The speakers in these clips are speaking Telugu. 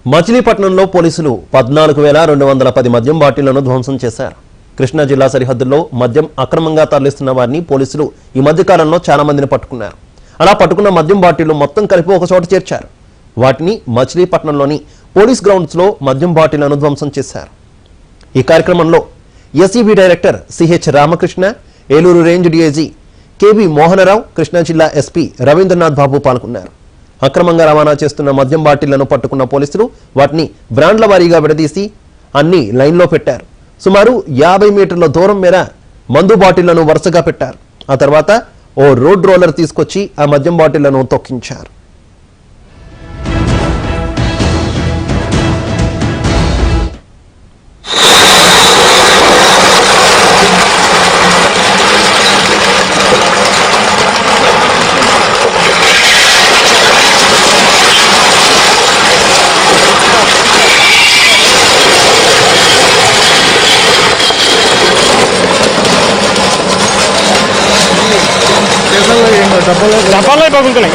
మచిలీపట్నంలో పోలీసులు 14,210 మద్యం బాటిళ్లను ధ్వంసం చేశారు. కృష్ణా జిల్లా సరిహద్దుల్లో మద్యం అక్రమంగా తరలిస్తున్న వారిని పోలీసులు ఈ మధ్య కాలంలో చాలా మందిని పట్టుకున్నారు. అలా పట్టుకున్న మద్యం బాటిళ్లు మొత్తం కలిపి ఒక చోట చేర్చారు. వాటిని మచిలీపట్నంలోని పోలీస్ గ్రౌండ్స్ లో మద్యం బాటిళ్లను ధ్వంసం చేశారు. ఈ కార్యక్రమంలో SEB director CH Ramakrishna, Eluru range DIG KB Mohana Rao, Krishna జిల్లా ఎస్పీ రవీంద్రనాథ్ బాబు పాల్గొన్నారు. అక్రమంగా రవాణా చేస్తున్న మద్యం బాటిళ్లను పట్టుకున్న పోలీసులు వాటిని బ్రాండ్ల వారీగా విడదీసి అన్ని లైన్లో పెట్టారు. సుమారు 50 మీటర్ల దూరం మేర మందు బాటిళ్లను వరుసగా పెట్టారు. ఆ తర్వాత ఓ రోడ్ రోలర్ తీసుకొచ్చి ఆ మద్యం బాటిళ్లను తొక్కించారు. డబ్బాలో పగులుతున్నాయి.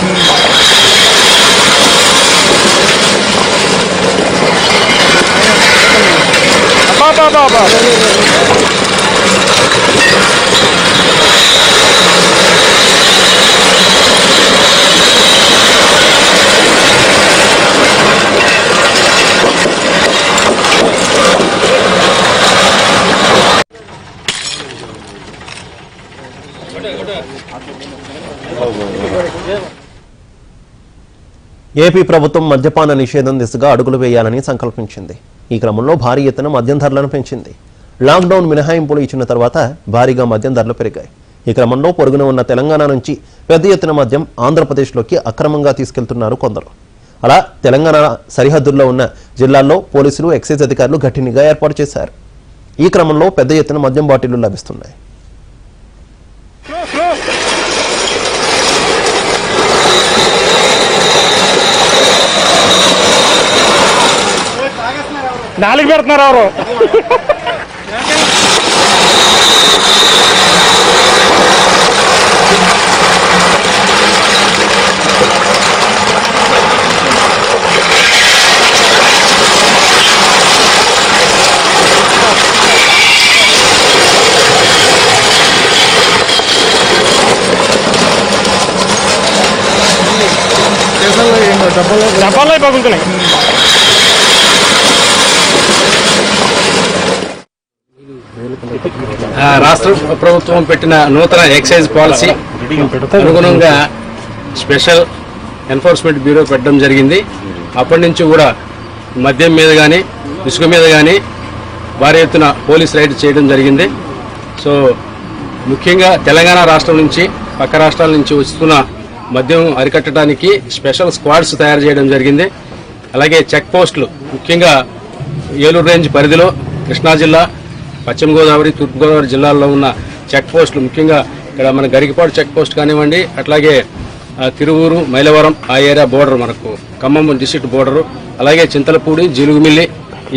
ఏపీ ప్రభుత్వం మద్యపాన నిషేధం దిశగా అడుగులు వేయాలని సంకల్పించింది. ఈ క్రమంలో భారీ ఎత్తున మద్యం ధరలను పెంచింది. లాక్డౌన్ మినహాయింపులు ఇచ్చిన తర్వాత భారీగా మద్యం ధరలు పెరిగాయి. ఈ క్రమంలో పొరుగున ఉన్న తెలంగాణ నుంచి పెద్ద ఎత్తున మద్యం ఆంధ్రప్రదేశ్లోకి అక్రమంగా తీసుకెళ్తున్నారు కొందరు. అలా తెలంగాణ సరిహద్దుల్లో ఉన్న జిల్లాల్లో పోలీసులు, ఎక్సైజ్ అధికారులు గట్టి నిఘా ఏర్పాటు చేశారు. ఈ క్రమంలో పెద్ద ఎత్తున మద్యం బాటిళ్లు లభిస్తున్నాయి. నాలుగు పెడుతున్నారు ఎవరు. డబ్బాలో పగులుతున్నాయి. రాష్ట్ర ప్రభుత్వం పెట్టిన నూతన ఎక్సైజ్ పాలసీ అనుగుణంగా స్పెషల్ ఎన్ఫోర్స్మెంట్ బ్యూరో పెట్టడం జరిగింది. అప్పటి నుంచి కూడా మద్యం మీద కానీ ఇసుక మీద కానీ భారీ ఎత్తున పోలీస్ రైడ్ చేయడం జరిగింది. సో ముఖ్యంగా తెలంగాణ రాష్ట్రం నుంచి పక్క రాష్ట్రాల నుంచి వస్తున్న మద్యం అరికట్టడానికి స్పెషల్ స్క్వాడ్స్ తయారు చేయడం జరిగింది. అలాగే చెక్ పోస్టులు ముఖ్యంగా ఏలూరు రేంజ్ పరిధిలో కృష్ణా జిల్లా, పశ్చిమ గోదావరి, తూర్పుగోదావరి జిల్లాల్లో ఉన్న చెక్ పోస్టులు, ముఖ్యంగా ఇక్కడ మన గరికపాడు చెక్ పోస్ట్ కానివ్వండి, అట్లాగే తిరువూరు, మైలవరం ఆ ఏరియా బోర్డర్, మనకు ఖమ్మం డిస్ట్రిక్ట్ బోర్డరు, అలాగే చింతలపూడి, జీలుగుమిల్లి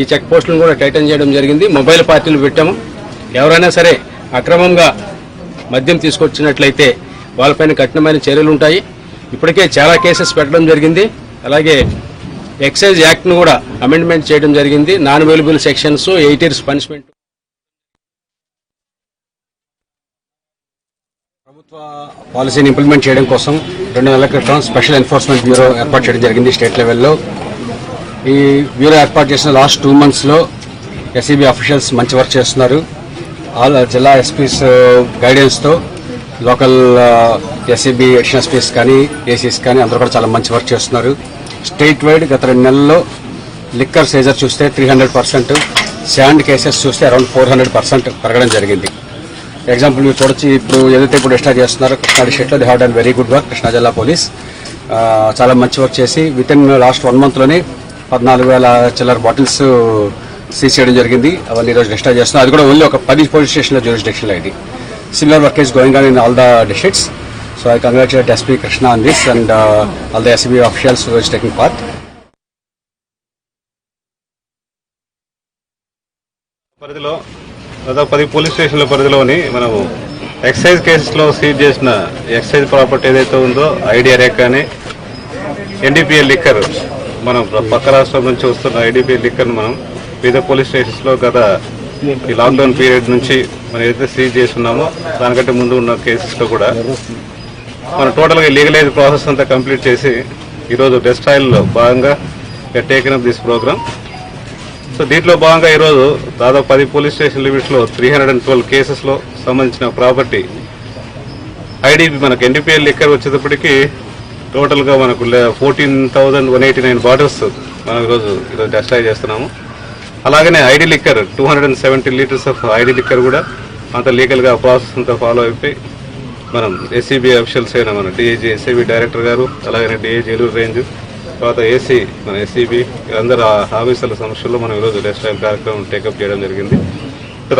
ఈ చెక్ పోస్టులను కూడా టైటన్ చేయడం జరిగింది. మొబైల్ పార్టీలు పెట్టాము. ఎవరైనా సరే అక్రమంగా మద్యం తీసుకొచ్చినట్లయితే వాళ్ళపైన కఠినమైన చర్యలు ఉంటాయి. ఇప్పటికే చాలా కేసెస్ పెట్టడం జరిగింది. అలాగే ఎక్సైజ్ యాక్ట్ను కూడా అమెండ్మెంట్ చేయడం జరిగింది. Non available sections, 8 years punishment. ప్రభుత్వ పాలసీని ఇంప్లిమెంట్ చేయడం కోసం 2 నెలల క్రితం స్పెషల్ ఎన్ఫోర్స్మెంట్ బ్యూరో ఏర్పాటు చేయడం జరిగింది స్టేట్ లెవెల్లో. ఈ బ్యూరో ఏర్పాటు చేసిన లాస్ట్ 2 monthsలో ఎస్ఈబీ అఫీషియల్స్ మంచి వర్క్ చేస్తున్నారు. ఆల్ జిల్లా ఎస్పీస్ గైడెన్స్తో లోకల్ ఎస్ఈబీ అడిషనల్ ఎస్పీస్ కానీ, ఏసీస్ కానీ అందరూ కూడా చాలా మంచి వర్క్ చేస్తున్నారు. స్టేట్ వైడ్ గత 2 నెలల్లో లిక్కర్ సీజర్ చూస్తే 300%, శాండ్ కేసెస్ చూస్తే అరౌండ్ 400% పెరగడం జరిగింది. ఎగ్జాంపుల్ మీరు చూడొచ్చు, ఇప్పుడు ఏదైతే ఇప్పుడు డిస్టార్ట్ చేస్తున్నారో కృష్ణా డిస్ట్రిక్ట్లో they have done very good work. Krishna జిల్లా పోలీస్ చాలా మంచి వర్క్ చేసి వితిన్ లాస్ట్ 1 monthలోనే 14,000 చిల్లర బాటిల్స్ సీజ్ చేయడం జరిగింది. అవన్నీ ఈరోజు డిస్టార్ట్ చేస్తున్నారు. అది కూడా ఓన్లీ ఒక 10 పోలీస్ స్టేషన్ల జ్యూరిస్డిక్షన్లో. ఇది similar work is going on in all the districts. So I congratulate SP Krishna on this and all the SCB officials who is taking part. పరిధిలో దాదాపు 10 పోలీస్ స్టేషన్ల పరిధిలోని మనము ఎక్సైజ్ కేసులో సీజ్ చేసిన ఎక్సైజ్ ప్రాపర్టీ ఏదైతే ఉందో ఐడియా రేక్ కానీ, ఎన్డీపీఎల్ లిక్కర్ మనం పక్క రాష్ట్రం నుంచి వస్తున్న ఐడిపి లిక్కర్ను మనం వివిధ పోలీస్ స్టేషన్స్లో గత ఈ లాక్డౌన్ పీరియడ్ నుంచి మనం ఏదైతే సీజ్ చేస్తున్నామో దానికంటే ముందు ఉన్న కేసెస్లో కూడా మనం టోటల్గా లీగలైజ్ ప్రాసెస్ అంతా కంప్లీట్ చేసి ఈరోజు డెస్ట్ ట్రయల్లో భాగంగా taken up this programme. So దీంట్లో భాగంగా ఈరోజు దాదాపు 10 పోలీస్ స్టేషన్ లిమిట్స్లో 312 కేసెస్లో సంబంధించిన ప్రాపర్టీ ఐడిపి మనకు ఎన్డీపీఎల్ లిక్కర్ వచ్చేటప్పటికి టోటల్గా మనకు 14,189 బాటిల్స్ మనం ఈరోజు డెస్ట్రాయ్ చేస్తున్నాము. అలాగనే ID liquor 270 litres of ID liquor కూడా అంత లీగల్గా ప్రాసెస్ అంతా ఫాలో అయిపోయి మనం ఏసీబీ అఫీషియల్స్ అయిన మన డిఐజీ ఎస్ఐబీ డైరెక్టర్ గారు, అలాగనే డిఐజీ ఏలూరు రేంజ్, తర్వాత ఏసీ మన ఎస్సీబీ అందరు ఆఫీసర్ల సమక్షంలో మనం ఈరోజు డెస్ట్రాయల్ కార్యక్రమం టేకప్ చేయడం జరిగింది.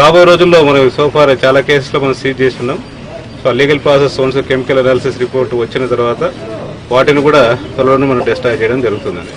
రాబోయే రోజుల్లో మనం సోఫార్ చాలా కేసులో మనం సీజ్ చేస్తున్నాం. So legal process once chemical analysis report వచ్చిన తర్వాత వాటిని కూడా త్వరలోనే మనం డెస్ట్రాయ్ చేయడం జరుగుతుందండి.